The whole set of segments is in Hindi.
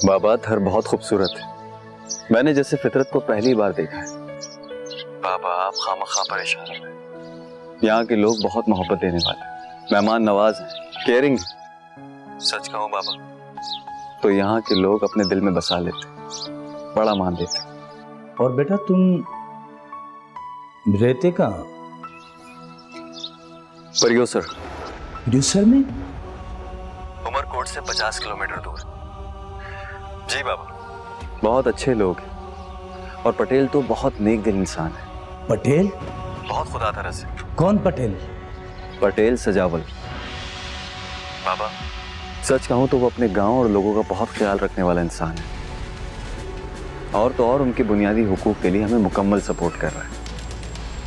बाबा थर बहुत खूबसूरत है। मैंने जैसे फितरत को पहली बार देखा है। बाबा आप खामखा परेशान हो रहे। यहाँ के लोग बहुत मोहब्बत देने वाले, मेहमान नवाज हैं, केयरिंग है। सच कहूँ बाबा तो यहाँ के लोग अपने दिल में बसा लेते, बड़ा मान देते। और बेटा तुम रहते कहाँ? परियोसर। परियोसर में? उमरकोट से 50 किलोमीटर दूर। जी बाबा, बहुत अच्छे लोग हैं और पटेल तो बहुत नेक दिल इंसान है। पटेल? बहुत खुदा तरह से। कौन पटेल? पटेल सजावल। बाबा सच कहूं तो वो अपने गांव और लोगों का बहुत ख्याल रखने वाला इंसान है, और तो और उनके बुनियादी हुकूक के लिए हमें मुकम्मल सपोर्ट कर रहा है।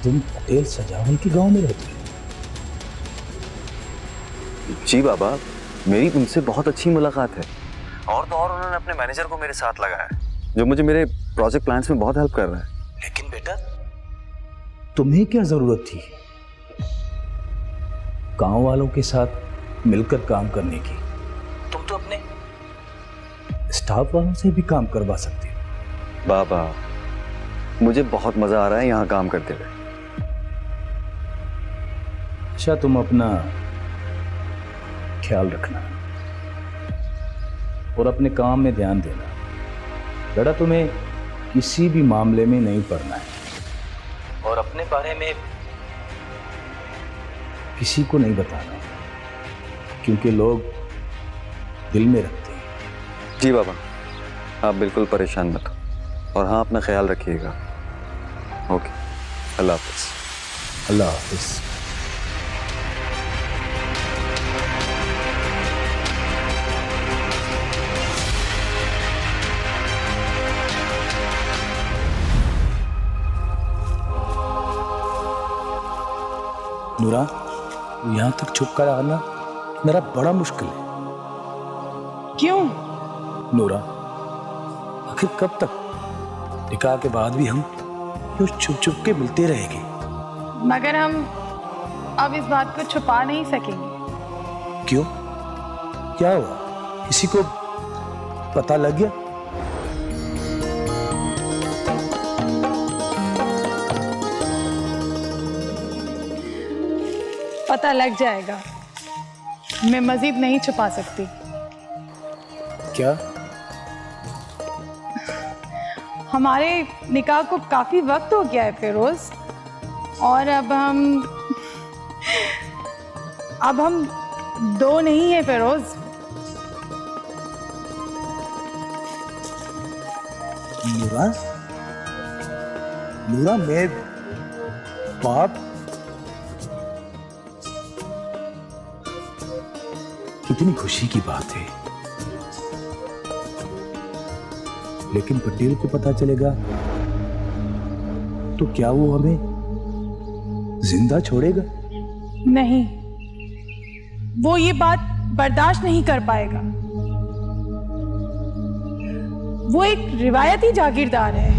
तुम पटेल सजावल के गांव में रहते हो? जी बाबा, मेरी उनसे बहुत अच्छी मुलाकात है, और तो और उन्होंने अपने मैनेजर को मेरे साथ लगाया है, जो मुझे मेरे प्रोजेक्ट प्लान्स में बहुत हेल्प कर रहा है। लेकिन बेटा तुम्हें क्या जरूरत थी गांव वालों के साथ मिलकर काम करने की? तुम तो अपने स्टाफ वालों से भी काम करवा सकते हो। बाबा मुझे बहुत मजा आ रहा है यहाँ काम करते हुए। अच्छा तुम अपना ख्याल रखना और अपने काम में ध्यान देना। बेटा तुम्हें किसी भी मामले में नहीं पड़ना है, और अपने बारे में किसी को नहीं बताना, क्योंकि लोग दिल में रखते हैं। जी बाबा, आप बिल्कुल परेशान मत हो, और हाँ अपना ख्याल रखिएगा। ओके, अल्लाह हाफिज। अल्लाह हाफिज। नूरा, यहाँ तक छुप कर आना मेरा बड़ा मुश्किल है। क्यों? नूरा, आखिर कब तक? निकाह के बाद भी हम तो छुप छुप के मिलते रहेंगे। मगर हम अब इस बात को छुपा नहीं सकेंगे। क्यों? क्या हुआ? किसी को पता लग गया? पता लग जाएगा। मैं मजीद नहीं छुपा सकती। क्या? हमारे निकाह को काफी वक्त हो गया है फिरोज, और अब हम दो नहीं है फिरोज। नूरा, नूरा मैं बाप, कितनी खुशी की बात है। लेकिन पटेल को पता चलेगा तो क्या वो हमें जिंदा छोड़ेगा? नहीं, वो ये बात बर्दाश्त नहीं कर पाएगा। वो एक रिवायती जागीरदार है।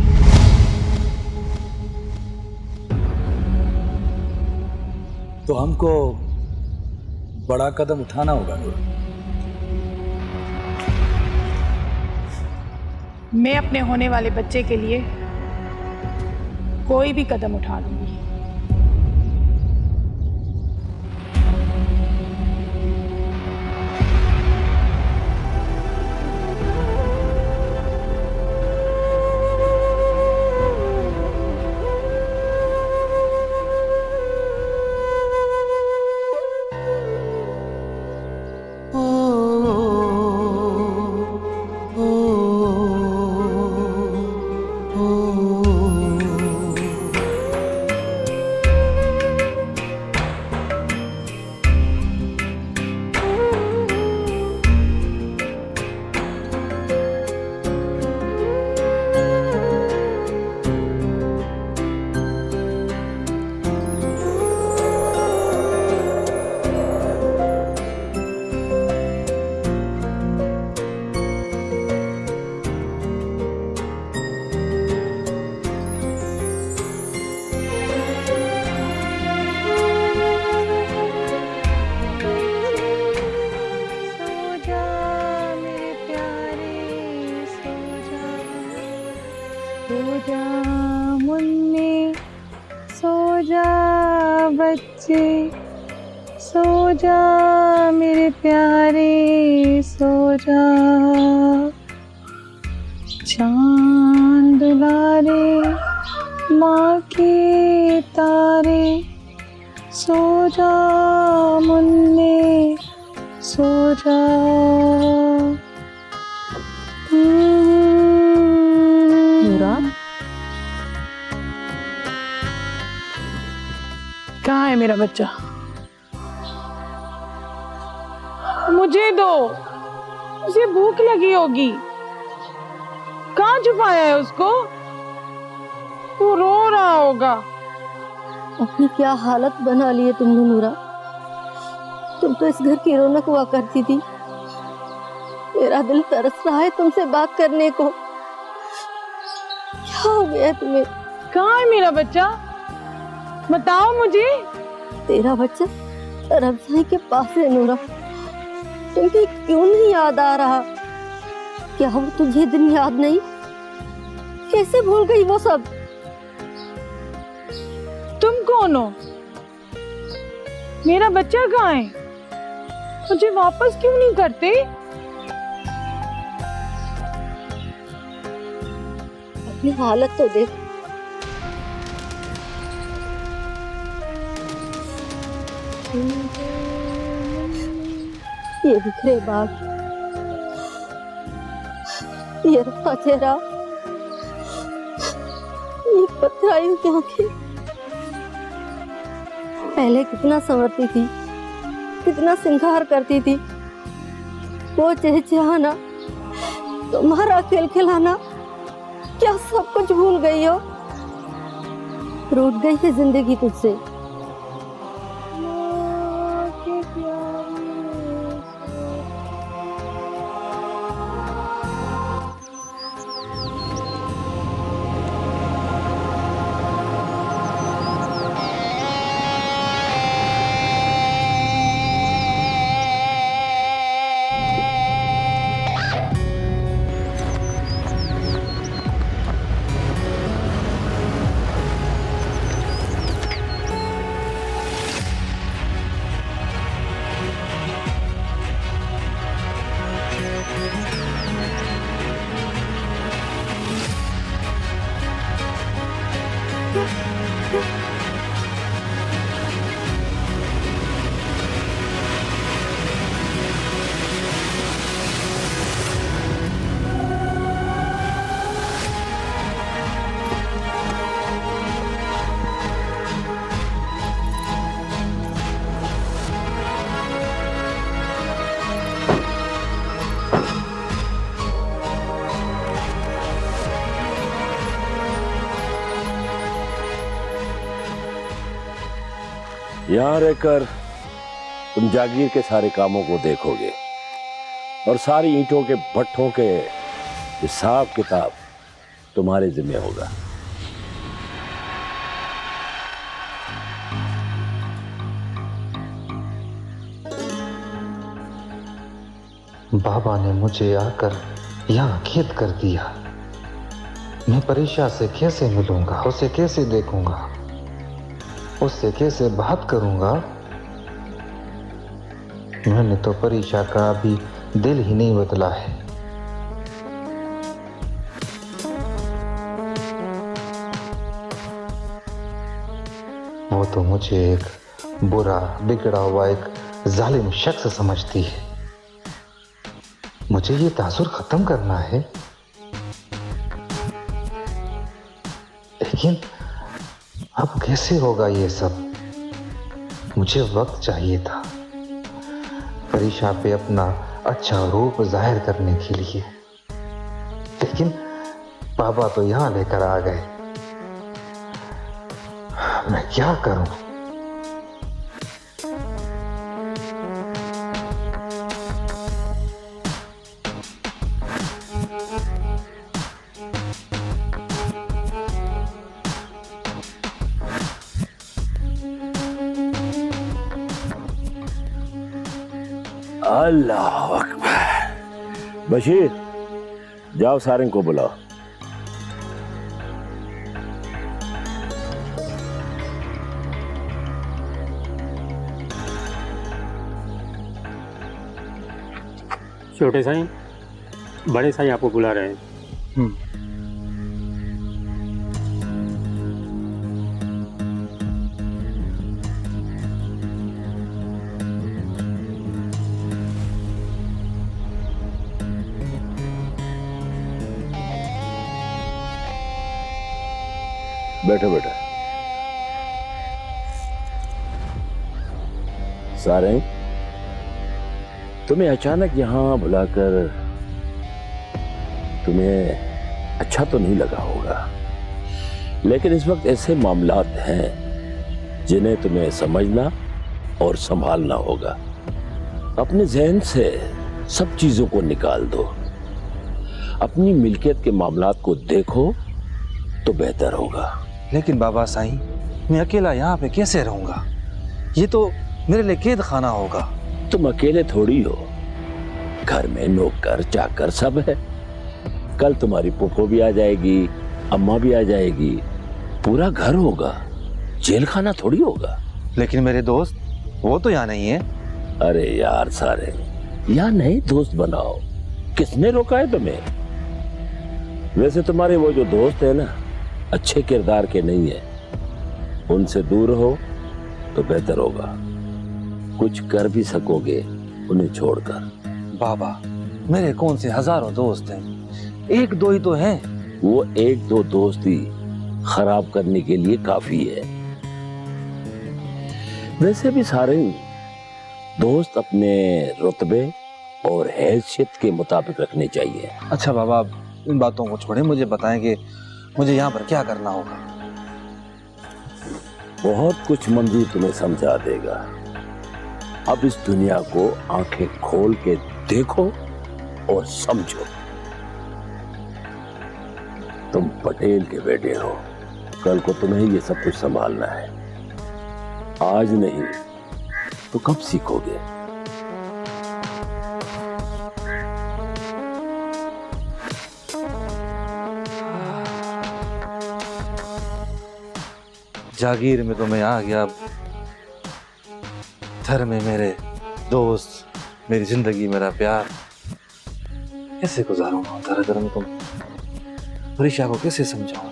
तो हमको बड़ा कदम उठाना होगा नूरा। मैं अपने होने वाले बच्चे के लिए कोई भी कदम उठा लूंगी। जा मुन्ने, सो जा बच्चे, सो जा मेरे प्यारे, सो जा। चांद दुलारे, माँ के तारे, सो जा मुन्ने, सो जा। नूरा, कहाँ है मेरा बच्चा? मुझे दो, उसे भूख लगी होगी। कहाँ छुपाया है उसको? वो रो रहा होगा। अपनी क्या हालत बना ली है तुमने नूरा। तुम तो इस घर की रौनक हुआ करती थी। मेरा दिल तरस रहा है तुमसे बात करने को। क्या हो गया तुम्हें? कहाँ है मेरा बच्चा? बताओ मुझे। तेरा बच्चा रमजाई के पास है नूरा। तुमको क्यों नहीं याद आ रहा? क्या वो तुझे दिन याद नहीं? कैसे भूल गई वो सब? तुम कौन हो? मेरा बच्चा कहाँ है? मुझे वापस क्यों नहीं करते? अपनी हालत तो देख। ये बिखरे बाल, ये रफा चेहरा, ये पथराई की आंखें। पहले कितना संवरती थी, कितना श्रृंगार करती थी। वो चहचहाना, तुम्हारा खिलखिलाना, क्या सब कुछ भूल गई हो? रूठ गई है जिंदगी तुझसे। यहाँ रहकर तुम जागीर के सारे कामों को देखोगे और सारी ईंटों के भट्ठों के हिसाब किताब तुम्हारे जिम्मे होगा। बाबा ने मुझे आकर यहाँ खेत कर दिया। मैं परीक्षा से कैसे मिलूंगा, उसे कैसे देखूंगा, उससे कैसे बात करूंगा? मैंने तो परीक्षा का अभी दिल ही नहीं बदला है। वो तो मुझे एक बुरा बिगड़ा हुआ एक जालिम शख्स समझती है। मुझे ये तासुर खत्म करना है, लेकिन अब कैसे होगा ये सब? मुझे वक्त चाहिए था परीक्षा पे अपना अच्छा रूप जाहिर करने के लिए, लेकिन बाबा तो यहाँ लेकर आ गए। मैं क्या करूं? अल्लाह अकबर। बशीर, जाओ सारंग को बुलाओ। छोटे साईं, बड़े साईं आपको बुला रहे हैं। बैठो बेटा। सारे तुम्हें अचानक यहाँ बुलाकर तुम्हें अच्छा तो नहीं लगा होगा, लेकिन इस वक्त ऐसे मामलात हैं जिन्हें तुम्हें समझना और संभालना होगा। अपने जहन से सब चीजों को निकाल दो, अपनी मिल्कियत के मामलात को देखो तो बेहतर होगा। लेकिन बाबा साईं, मैं अकेला यहाँ पे कैसे रहूंगा? ये तो मेरे लिए कैद खाना होगा। तुम अकेले थोड़ी हो, घर में नौकर चाकर सब है। कल तुम्हारी पुप्पो भी आ जाएगी, अम्मा भी आ जाएगी, पूरा घर होगा, जेल खाना थोड़ी होगा। लेकिन मेरे दोस्त वो तो यहाँ नहीं है। अरे यार सारे, यहाँ नए दोस्त बनाओ, किसने रोका है तुम्हें? वैसे तुम्हारे वो जो दोस्त है ना, अच्छे किरदार के नहीं है, उनसे दूर हो तो बेहतर होगा। कुछ कर भी सकोगे उन्हें छोड़कर। बाबा, मेरे कौन से हजारों दोस्त हैं, एक दो ही तो हैं। वो एक दो दोस्ती खराब करने के लिए काफी है। वैसे भी सारे दोस्त अपने रुतबे और हैसियत के मुताबिक रखने चाहिए। अच्छा बाबा, इन बातों को छोड़े, मुझे बताएं कि मुझे यहाँ पर क्या करना होगा। बहुत कुछ मंजूर तुम्हें समझा देगा। अब इस दुनिया को आंखें खोल के देखो और समझो। तुम पटेल के बेटे हो, कल को तुम्हें ये सब कुछ संभालना है। आज नहीं तो कब सीखोगे? जागीर में तो मैं आ गया, घर में मेरे दोस्त, मेरी जिंदगी, मेरा प्यार, कैसे गुजारूंगा? घर में तुम परीक्षा को कैसे समझाऊं?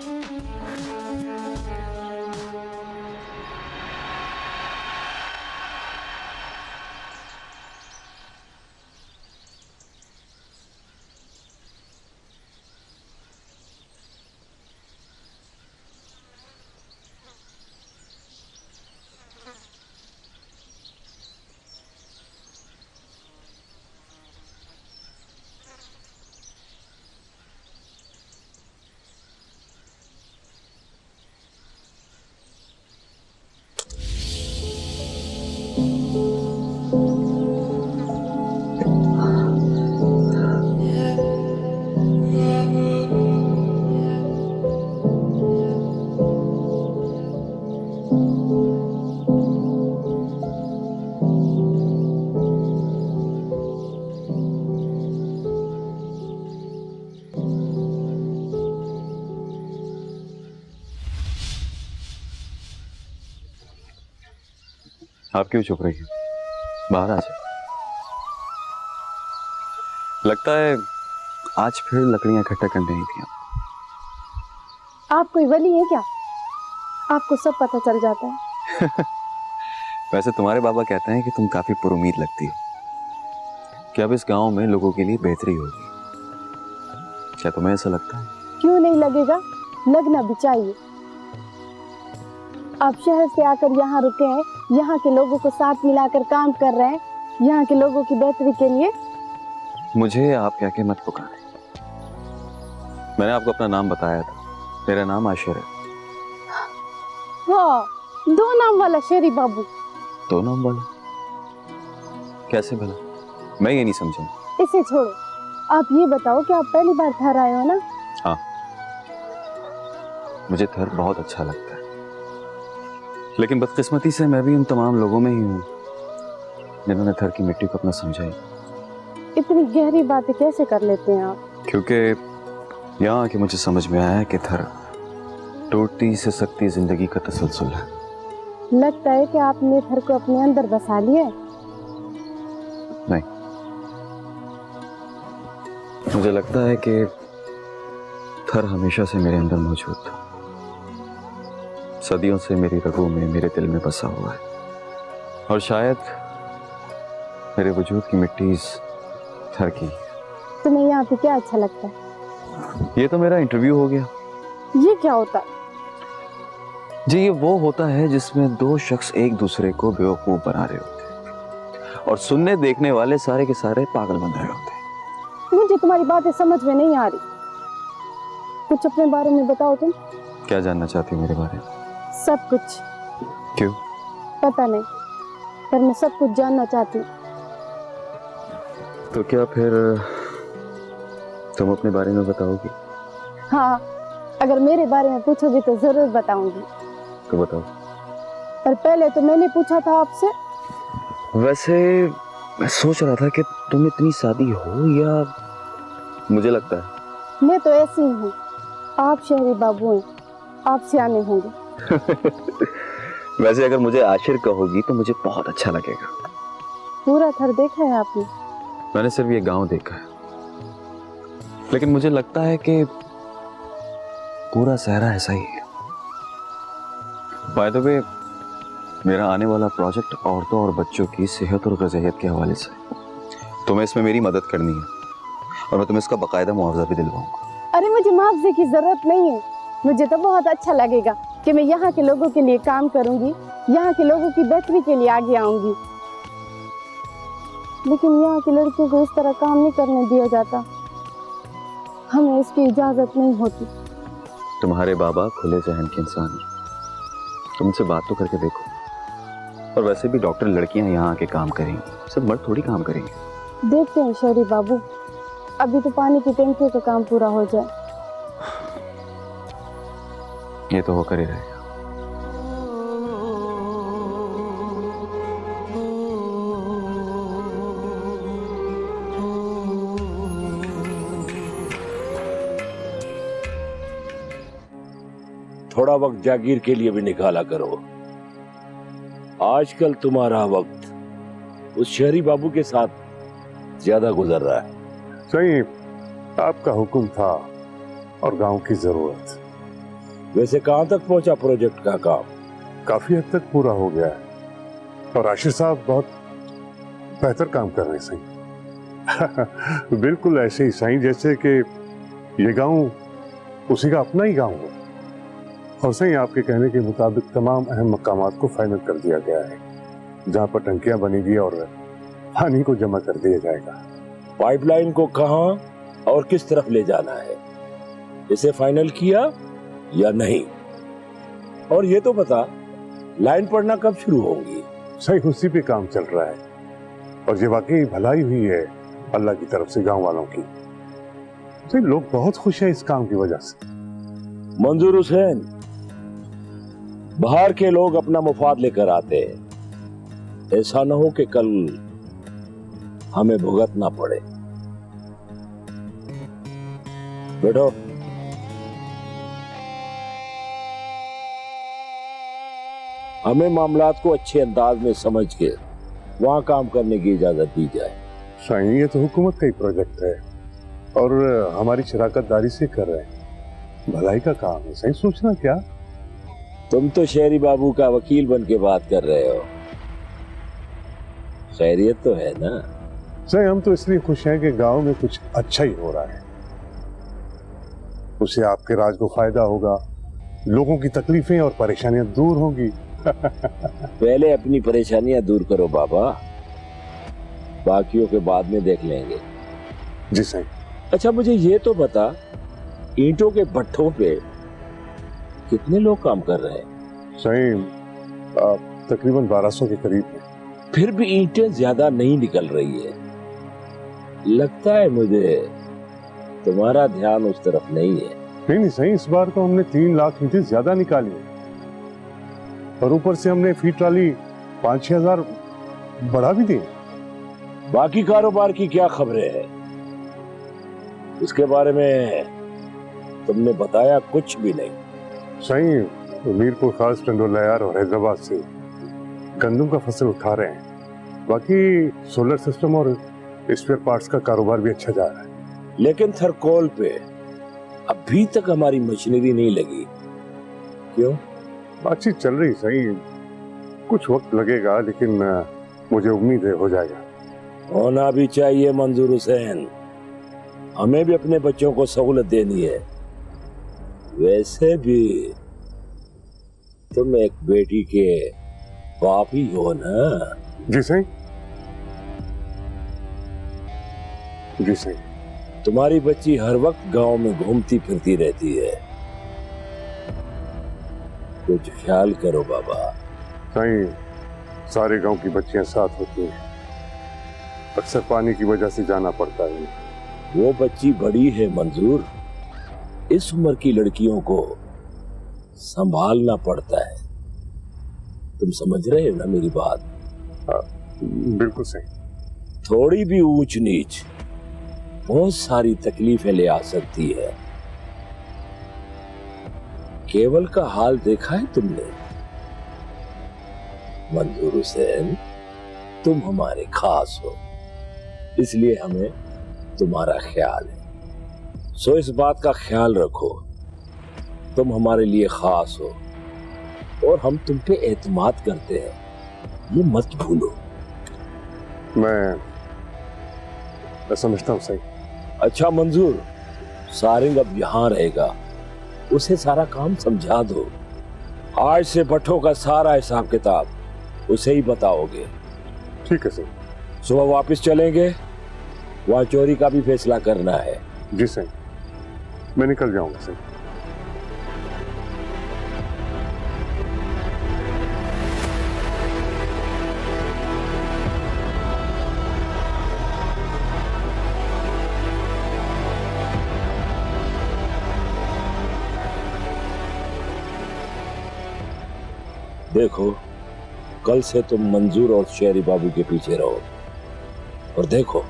आप क्यों चुप रही हैं? बाहर आ जाए। लगता है आज फिर लकड़ियां इकट्ठा करने ही थी। आप कोई वली है क्या? आपको सब पता चल जाता है। वैसे तुम्हारे बाबा कहते हैं कि तुम काफी पुरुमीद लगती हो, कि अब इस गांव में लोगों के लिए बेहतरी होगी। क्या तुम्हें ऐसा लगता है? क्यों नहीं लगेगा, लगना भी चाहिए। आप शहर से आकर यहाँ रुके हैं, यहाँ के लोगों को साथ मिलाकर काम कर रहे हैं, यहाँ के लोगों की बेहतरी के लिए। मुझे आप कह के मत पुकारें। मैंने आपको अपना नाम बताया था, मेरा नाम आशिर है। वाह, दो नाम वाला शेरी बाबू। दो नाम वाला? कैसे भला? मैं ये नहीं समझा। इसे छोड़ो, आप ये बताओ कि आप पहली बार थर आए हो ना? हाँ, मुझे थर बहुत अच्छा लगता है, लेकिन बदकिस्मती से मैं भी उन तमाम लोगों में ही हूँ जिन्होंने थर की मिट्टी को अपना समझा ही। इतनी गहरी बातें कैसे कर लेते हैं आप? क्योंकि यहाँ आके मुझे समझ में आया है कि थर टूटती से सकती जिंदगी का तसलसल है। लगता है कि आपने थर को अपने अंदर बसा लिया है। नहीं, मुझे लगता है कि थर हमेशा से मेरे अंदर मौजूद था, सदियों से मेरी रगों में, मेरे दिल में बसा हुआ है, और शायद मेरे वजूद की मिट्टी इस थर की। तुम्हें यहाँ पे क्या अच्छा लगता है? ये तो मेरा इंटरव्यू हो गया। ये क्या होता है? जी, ये वो होता है जिसमें दो शख्स एक दूसरे को बेवकूफ बना रहे होते हैं और सुनने देखने वाले सारे के सारे पागल बन रहे होते हैं। मुझे तुम्हारी बातें समझ में नहीं आ रही। कुछ अपने बारे में बताओ तुम। क्या जानना चाहती हो मेरे बारे में? सब कुछ। क्यों? पता नहीं, पर मैं सब कुछ जानना चाहती हूँ। तो क्या फिर तुम अपने बारे में बताओगी? हाँ, अगर मेरे बारे में पूछोगी तो जरूर बताऊंगी। तो बताओ। पर पहले तो मैंने पूछा था आपसे। वैसे मैं सोच रहा था कि तुम इतनी सादी हो, या मुझे लगता है मैं तो ऐसी ही हूँ। आप शहरी बाबू हैं, आप सियाने होंगे। वैसे अगर मुझे आशिर कहोगी तो मुझे बहुत अच्छा लगेगा। पूरा थर देखा है आपने? मैंने सिर्फ ये गांव देखा है, लेकिन मुझे लगता है कि पूरा सहरा ऐसा ही है। बाय द वे, मेरा आने वाला प्रोजेक्ट औरतों और बच्चों की सेहत और ग़िज़ाइयत के हवाले से, तुम्हें इसमें मेरी मदद करनी है और मैं तुम्हें इसका बाकायदा मुआवजा भी दिलवाऊंगा। अरे मुझे मुआवजे की जरूरत नहीं है। मुझे तो बहुत अच्छा लगेगा कि मैं यहाँ के लोगों के लिए काम करूंगी, यहाँ के लोगों की बेहतरी के लिए आगे आऊंगी। लेकिन यहाँ की लड़कियों को इस तरह काम नहीं करने दिया जाता, हमें इसकी इजाजत नहीं होती। तुम्हारे बाबा खुले जहन के इंसान हैं, तुमसे बात तो करके देखो। और वैसे भी डॉक्टर लड़कियां यहाँ आके काम करेंगी, सब मर्द थोड़ी काम करेंगे। देखते हैं शहरी बाबू, अभी तो पानी की टंकियों का काम पूरा हो जाए। ये तो होकर ही रहेगा। थोड़ा वक्त जागीर के लिए भी निकाला करो। आजकल तुम्हारा वक्त उस शहरी बाबू के साथ ज्यादा गुजर रहा है। सही, आपका हुक्म था और गांव की जरूरत। वैसे कहां तक पहुंचा प्रोजेक्ट का काम? काफी हद तक पूरा हो गया है और आशिर साहब बहुत बेहतर काम कर रहे हैं सही। बिल्कुल ऐसे ही सही जैसे कि ये गांव उसी का अपना ही गांव है। और सही, आपके कहने के मुताबिक तमाम अहम मकामात को फाइनल कर दिया गया है, जहां पर टंकियां बनेगी और पानी को जमा कर दिया जाएगा। पाइपलाइन को कहां और किस तरफ ले जाना है, इसे फाइनल किया या नहीं? और ये तो बता, लाइन पड़ना कब शुरू होगी? सही, उसी पे काम चल रहा है और ये वाकई भलाई हुई है अल्लाह की तरफ से गांव वालों की। सही, लोग बहुत खुश हैं इस काम की वजह से। मंजूर हुसैन, बाहर के लोग अपना मुफाद लेकर आते हैं, ऐसा न हो कि कल हमें भुगतना पड़े। बैठो। हमें मामलात को अच्छे अंदाज में समझ के वहां काम करने की इजाजत दी जाए। सही, ये तो हुकूमत का ही प्रोजेक्ट है और हमारी शराकतदारी से कर रहे हैं। भलाई का काम है सही, सोचना क्या। तुम तो शहरी बाबू का वकील बन के बात कर रहे हो, खैरियत तो है ना? सही, हम तो इसलिए खुश हैं कि गांव में कुछ अच्छा ही हो रहा है। उससे आपके राज को फायदा होगा, लोगों की तकलीफें और परेशानियां दूर होंगी। पहले अपनी परेशानियां दूर करो बाबा, बाकियों के बाद में देख लेंगे। जी सही। अच्छा, मुझे ये तो बता, ईंटों के भट्ठों पे कितने लोग काम कर रहे हैं? सही, तकरीबन 1200 के करीब है। फिर भी ईंटें ज्यादा नहीं निकल रही है। लगता है मुझे तुम्हारा ध्यान उस तरफ नहीं है। नहीं सही, इस बार तो हमने 3 लाख ईंटें ज्यादा निकाली है और ऊपर से हमने फी ट्राली 5-6 हजार बढ़ा भी दी। बाकी कारोबार की क्या खबरें हैं? इसके बारे में तुमने बताया कुछ भी नहीं। सही, मीरपुर खास टंडोलायार और हैदराबाद से गंदम का फसल उठा रहे हैं। बाकी सोलर सिस्टम और स्पेयर पार्ट्स का कारोबार भी अच्छा जा रहा है। लेकिन थरकोल पे अभी तक हमारी मशीनरी नहीं लगी। क्यों? बातचीत चल रही सही, कुछ वक्त लगेगा लेकिन मुझे उम्मीद है हो जाएगा। होना भी चाहिए मंजूर हुसैन, हमें भी अपने बच्चों को सहूलत देनी है। वैसे भी तुम एक बेटी के बाप ही हो ना? जी सही, जी सही। तुम्हारी बच्ची हर वक्त गांव में घूमती फिरती रहती है, कुछ ख्याल करो बाबा। सही, सारे गांव की बच्चियां साथ होती हैं, अक्सर पानी की वजह से जाना पड़ता है। वो बच्ची बड़ी है मंजूर, इस उम्र की लड़कियों को संभालना पड़ता है। तुम समझ रहे हो ना मेरी बात? बिल्कुल सही। थोड़ी भी ऊंच नीच बहुत सारी तकलीफें ले आ सकती है। केवल का हाल देखा है तुमने? मंजूर हुसैन, तुम हमारे खास हो, इसलिए हमें तुम्हारा ख्याल है। सो इस बात का ख्याल रखो, तुम हमारे लिए खास हो और हम तुम पे एतमाद करते हैं, ये मत भूलो। मैं समझता हूँ सही। अच्छा मंजूर, सारिंग अब यहाँ रहेगा, उसे सारा काम समझा दो। आज से भट्टों का सारा हिसाब किताब उसे ही बताओगे। ठीक है सर। सुबह वापस चलेंगे, वहाँ चोरी का भी फैसला करना है। जी सर, मैं निकल जाऊंगा सर। देखो, कल से तुम मंजूर और शेरी बाबू के पीछे रहो और देखो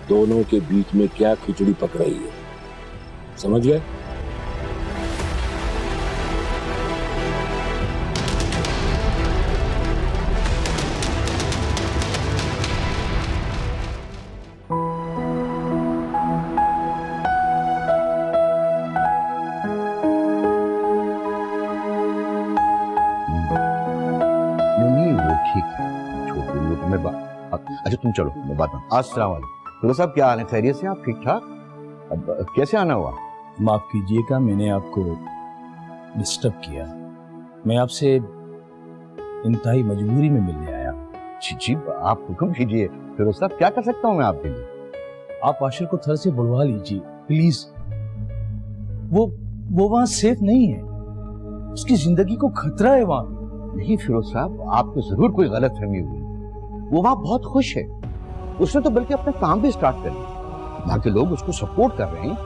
दोनों के बीच में क्या खिचड़ी पक रही है। समझ गए? अच्छा तुम चलो, मैं बात में। अस्सलाम वालेकुम साहब, क्या हाल है? खैरियत से? आप ठीक ठाक? अब कैसे आना हुआ? माफ कीजिएगा, मैंने आपको डिस्टर्ब किया। मैं आपसे इंतहाई मजबूरी में मिलने आया। जी, आप हुक्म कीजिए। फिर साहब, क्या कर सकता हूँ मैं आपके लिए? आप आशिर को थर से बुलवा लीजिए प्लीज। वो वहां सेफ नहीं है, उसकी जिंदगी को खतरा है वहां। नहीं फिरोज साहब, आपको जरूर कोई गलत फहमी हुई। वो वहां बहुत खुश है, उसने तो बल्कि अपना काम भी स्टार्ट कर लिया। वहां के लोग उसको सपोर्ट कर रहे हैं,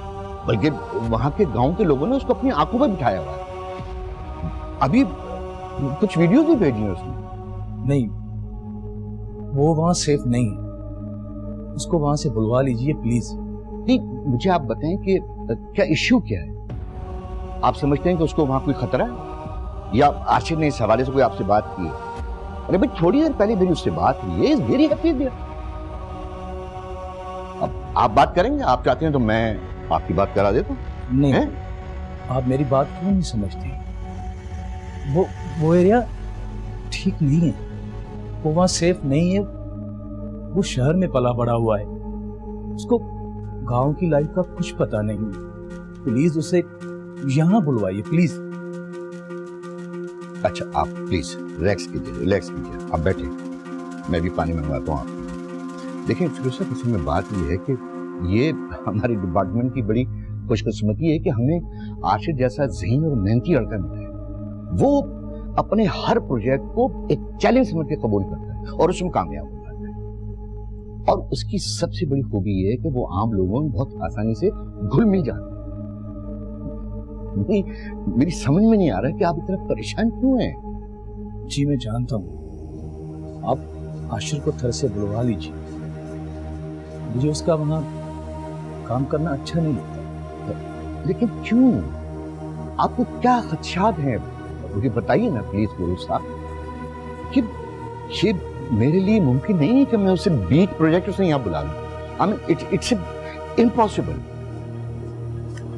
बल्कि वहां के गांव के लोगों ने उसको अपनी आंखों पर बिठाया हुआ है। अभी कुछ वीडियो भी भेजी है उसने। नहीं, वो वहां सेफ नहीं है, उसको वहां से बुलवा लीजिए प्लीज। नहीं, मुझे आप बताएं कि क्या इश्यू क्या है? आप समझते हैं कि उसको वहां कोई खतरा है, या आशिर ने इस हवाले से कोई आपसे बात की है? अरे भाई, थोड़ी देर पहले मेरी उससे बात हुई है, वेरी हैप्पी दिया। अब आप बात करेंगे? आप चाहते हैं तो मैं आपकी बात करा देता हूं। नहीं है? आप मेरी बात क्यों नहीं समझते? वो एरिया ठीक नहीं है, वो वहां सेफ नहीं है। वो शहर में पला बड़ा हुआ है, उसको गांव की लाइफ का कुछ पता नहीं है। प्लीज उसे यहां बुलवाइए प्लीज। अच्छा, आप प्लीज रिलैक्स कीजिए, आप बैठे, मैं भी पानी मंगवाता हूँ आपको। देखिए फिरोज साहब, असल में बात ये है कि ये हमारे डिपार्टमेंट की बड़ी खुशकिस्मती है कि हमें आशिर जैसा ज़हीन और मेहनती लड़का मिला है। वो अपने हर प्रोजेक्ट को एक चैलेंज समझ के कबूल करता है और उसमें कामयाब हो जाता है। और उसकी सबसे बड़ी खूबी ये है कि वो आम लोगों में बहुत आसानी से घुल मिल जाता है। नहीं, मेरी समझ में नहीं आ रहा कि आप इतना परेशान क्यों हैं? जी मैं जानता हूँ, आप आशिर को थर से बुलवा लीजिए। मुझे उसका वहां काम करना अच्छा नहीं लगता। लेकिन क्यों? आपको क्या खदशात हैं? मुझे बताइए ना प्लीज फिरोज साहब। कि ये मेरे लिए मुमकिन नहीं है कि मैं उसे बीच प्रोजेक्ट से यहाँ बुला लूं। इम्पॉसिबल।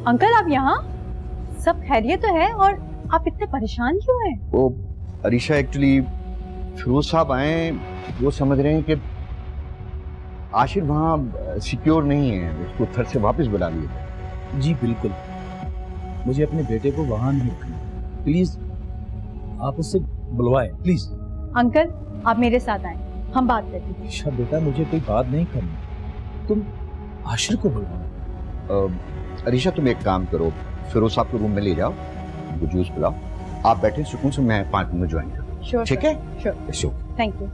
अंकल आप यहाँ? सब खैरियत तो है और आप इतने परेशान क्यों हैं? वो अरीशा, एक्चुअली फिरोज साहब आए, वो समझ रहे हैं कि आशिर वहाँ सिक्योर नहीं है, उसको घर से वापस बुला लिया। जी बिल्कुल, मुझे अपने बेटे को वहां नहीं रखना, प्लीज आप उससे बुलवाएं प्लीज। अंकल आप मेरे साथ आए, हम बात करते हैं। ईशा बेटा, मुझे कोई बात नहीं करनी, तुम आशिर को बुलवाओ। अरीशा तुम एक काम करो, फिरोज साहब को रूम में ले जाओ, उनको जूस पिलाओ, आप बैठे सुकून से, मैं 5 मिनट में ज्वाइन करूँ। श्योर ठीक है? Sure, thank you.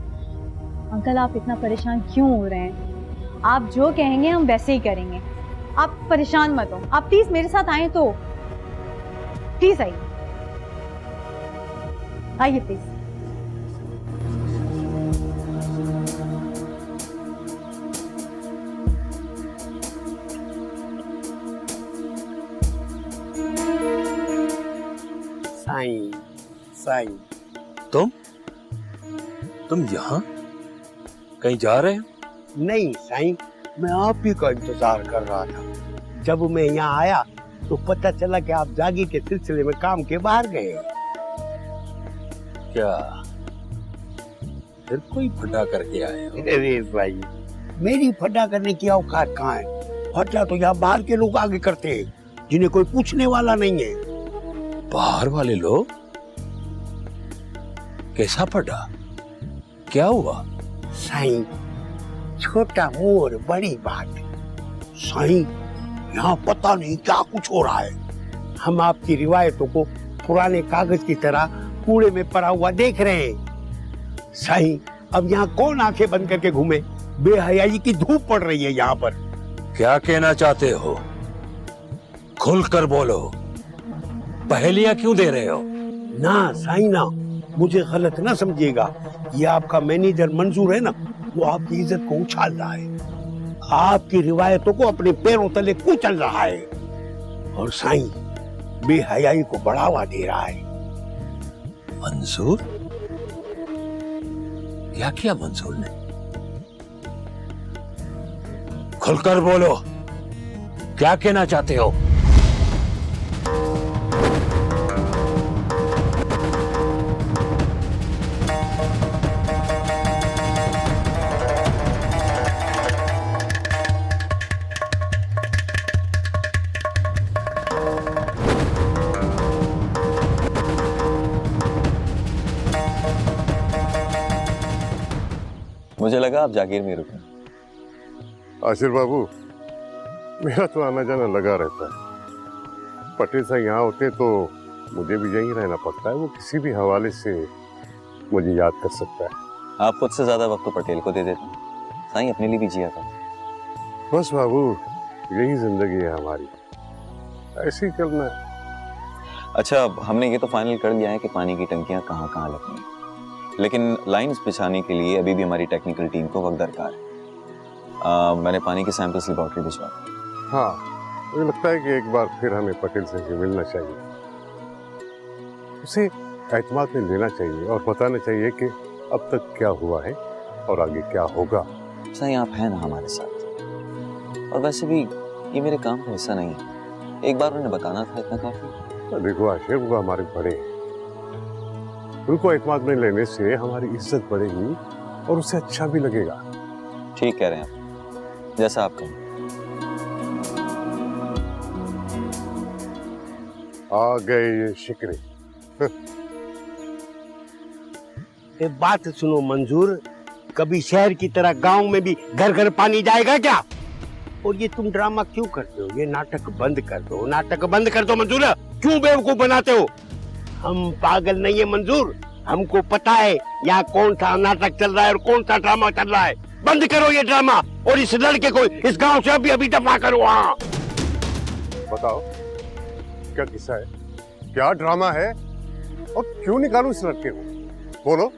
अंकल आप इतना परेशान क्यों हो रहे हैं? आप जो कहेंगे हम वैसे ही करेंगे, आप परेशान मत हो। आप प्लीज मेरे साथ आए तो प्लीज आइए, आइए प्लीज। साईं, साईं, तुम यहाँ कहीं जा रहे हो? नहीं साईं, मैं आप ही का इंतजार कर रहा था। जब मैं यहाँ आया तो पता चला कि आप जागी के सिलसिले में काम के बाहर गए। क्या फिर कोई फटा करके आए हो? अरे साईं, मेरी फटा करने की औकात कहाँ है? फटा तो यहाँ बाहर के लोग आगे करते हैं, जिन्हें कोई पूछने वाला नहीं है। बाहर वाले लोग? कैसा फटा, क्या हुआ? साईं, छोटा मुंह और बड़ी बात। साईं, यहाँ पता नहीं क्या कुछ हो रहा है। हम आपकी रिवायतों को पुराने कागज की तरह कूड़े में पड़ा हुआ देख रहे हैं। साईं, अब यहाँ कौन आंखें बंद करके घूमे? बेहयाई की धूप पड़ रही है यहाँ पर। क्या कहना चाहते हो? खुलकर बोलो, पहेलियां क्यों दे रहे हो? ना साईं ना, मुझे गलत ना समझिएगा। ये आपका मैनेजर मंजूर है ना, वो आपकी इज्जत को उछाल रहा है, आपकी रिवायतों को अपने पैरों तले कुचल रहा है, और साईं बेहयाई को बढ़ावा दे रहा है। मंजूर? क्या किया मंजूर ने? खुलकर बोलो, क्या कहना चाहते हो? मुझे लगा आप जागीर में रुके। आशिर बाबू, मेरा तो आना जाना लगा रहता है। पटेल साहब यहाँ होते तो मुझे भी यहीं रहना पड़ता है। वो किसी भी हवाले से मुझे याद कर सकता है। आप खुद से ज्यादा वक्त तो पटेल को दे देते, साईं अपने लिए भी जिया था। बस बाबू, यही जिंदगी है हमारी, ऐसे ही करना है। अच्छा, हमने ये तो फाइनल कर लिया है कि पानी की टंकियां कहाँ कहाँ लगनी है, लेकिन लाइंस बिछाने के लिए अभी भी हमारी टेक्निकल टीम को वक्त दरकार है। मैंने पानी के सैंपल्स लेबोरेटरी भिजवा दिए। हाँ, मुझे लगता है कि एक बार फिर हमें पटेल से मिलना चाहिए, उसे एतमाद में लेना चाहिए और बताना चाहिए कि अब तक क्या हुआ है और आगे क्या होगा। साईं आप हैं ना हमारे साथ, और वैसे भी ये मेरे काम का हिस्सा नहीं है, एक बार उन्हें बताना था, इतना काफी। देखो आशिर, वो हमारे बड़े हैं, उनको एतमाद में लेने से हमारी इज्जत बढ़ेगी और उसे अच्छा भी लगेगा। ठीक कह रहे हैं आप, जैसा आप कहें। आ गए ये शिकरे। एक बात सुनो मंजूर, कभी शहर की तरह गांव में भी घर घर पानी जाएगा क्या? और ये तुम ड्रामा क्यों करते हो? ये नाटक बंद कर दो, नाटक बंद कर दो मंजूर। क्यों बेवकूफ बनाते हो? हम पागल नहीं है मंजूर, हमको पता है यहाँ कौन सा नाटक चल रहा है और कौन सा ड्रामा चल रहा है। बंद करो ये ड्रामा और इस लड़के को इस गांव से अभी दफा करो। हाँ बताओ, क्या किस्सा है, क्या ड्रामा है, और क्यों निकालूं इस लड़के को? बोलो।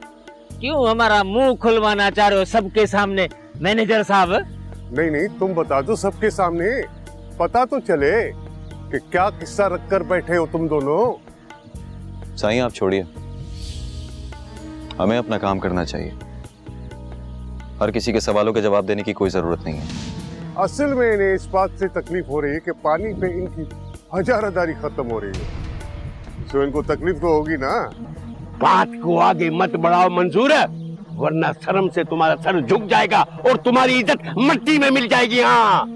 क्यों हमारा मुंह खुलवाना चाह रहे हो सबके सामने मैनेजर साहब? नहीं नहीं, तुम बता दो सबके सामने, पता तो चले कि क्या किस्सा रखकर बैठे हो तुम दोनों। साईं आप छोड़िए, हमें अपना काम करना चाहिए। हर किसी के सवालों के जवाब देने की कोई जरूरत नहीं है। असल में इन्हें इस बात से तकलीफ हो रही है कि पानी पे इनकी हजारादारी खत्म हो रही है, तो इनको तकलीफ तो होगी ना। बात को आगे मत बढ़ाओ मंजूर है, वरना शर्म से तुम्हारा सर झुक जाएगा और तुम्हारी इज्जत मिट्टी में मिल जाएगी। हाँ,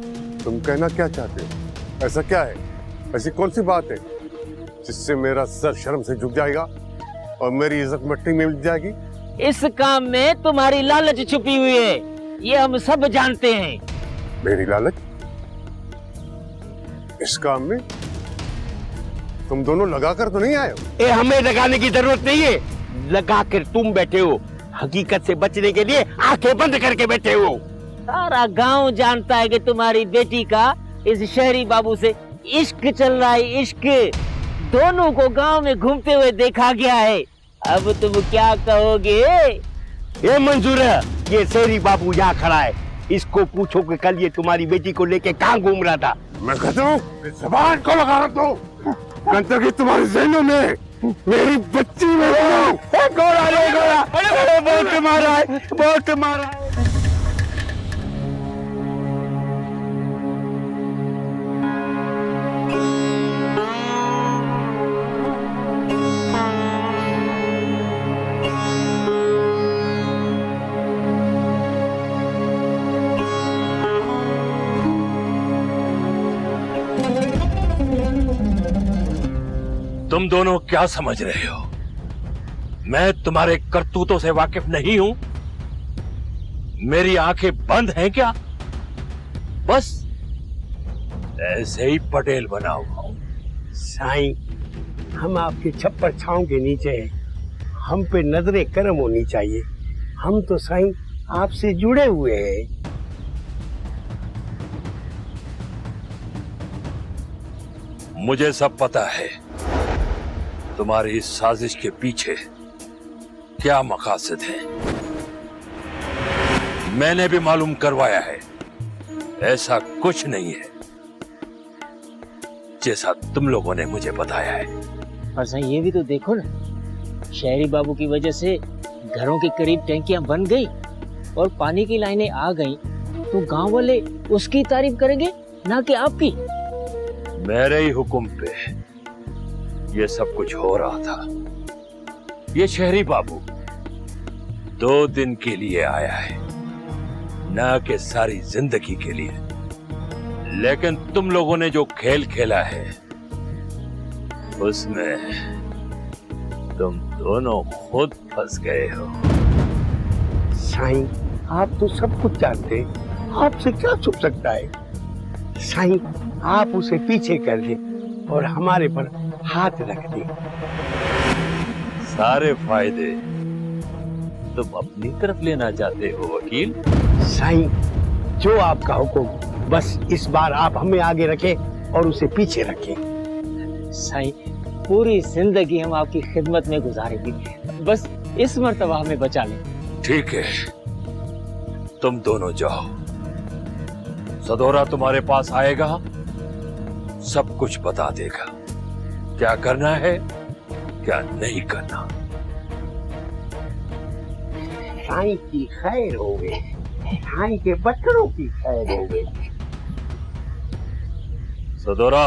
तुम कहना क्या चाहते हो? ऐसा क्या है, ऐसी कौन सी बात है जिससे मेरा सर शर्म से झुक जाएगा और मेरी इज्जत मिट्टी में मिल जाएगी? इस काम में तुम्हारी लालच छुपी हुई है, ये हम सब जानते हैं। मेरी लालच? इस काम में तुम दोनों लगाकर तो नहीं आए हो? ये हमें लगाने की जरूरत नहीं है, लगाकर तुम बैठे हो, हकीकत से बचने के लिए आंखें बंद करके बैठे हो। सारा गांव जानता है कि तुम्हारी बेटी का इस शहरी बाबू से इश्क चल रहा है, इश्क। दोनों को गांव में घूमते हुए देखा गया है। अब तुम क्या कहोगे? ये मंजूर है, ये शहरी बाबू यहाँ खड़ा है, इसको पूछो कि कल ये तुम्हारी बेटी को लेके कहाँ घूम रहा था। मैं कहता हूँ जबान को लगा दो, कहता कि तुम्हारे जहनों में मेरी बच्ची में गोरा रे गोरा, अरे बहुत मारा है, बहुत मारा है। तुम दोनों क्या समझ रहे हो? मैं तुम्हारे करतूतों से वाकिफ नहीं हूं? मेरी आंखें बंद हैं क्या? बस ऐसे ही पटेल बना हुआ हूं। साईं, हम आपके छप्पर छांव के नीचे हैं, हम पे नजरें करम होनी चाहिए। हम तो साईं आपसे जुड़े हुए हैं। मुझे सब पता है तुम्हारी इस साजिश के पीछे क्या मकासद है। मैंने भी मालूम करवाया है, ऐसा कुछ नहीं है जैसा तुम लोगों ने मुझे बताया है। और सही ये भी तो देखो ना, शहरी बाबू की वजह से घरों के करीब टैंकियां बन गई और पानी की लाइनें आ गई, तो गांव वाले उसकी तारीफ करेंगे ना कि आपकी। मेरे ही हुक्म पे ये सब कुछ हो रहा था। ये शहरी बाबू 2 दिन के लिए आया है, ना कि सारी जिंदगी के लिए। लेकिन तुम लोगों ने जो खेल खेला है उसमें तुम दोनों खुद फंस गए हो। साईं, आप तो सब कुछ जानते हैं, आपसे क्या छुप सकता है। साईं, आप उसे पीछे कर दे और हमारे पर हाथ रख दे। सारे फायदे तुम अपनी तरफ लेना चाहते हो वकील? साईं, जो आपका हुक्म, बस इस बार आप हमें आगे रखें और उसे पीछे रखें। साईं, पूरी जिंदगी हम आपकी खिदमत में गुजारेंगे, बस इस मर्तबा हमें बचा लें। ठीक है, तुम दोनों जाओ, सदोरा तुम्हारे पास आएगा, सब कुछ बता देगा, क्या करना है क्या नहीं करना। साईं की खैर हो गई, साईं के बच्चों की खैर हो गई। सदोरा,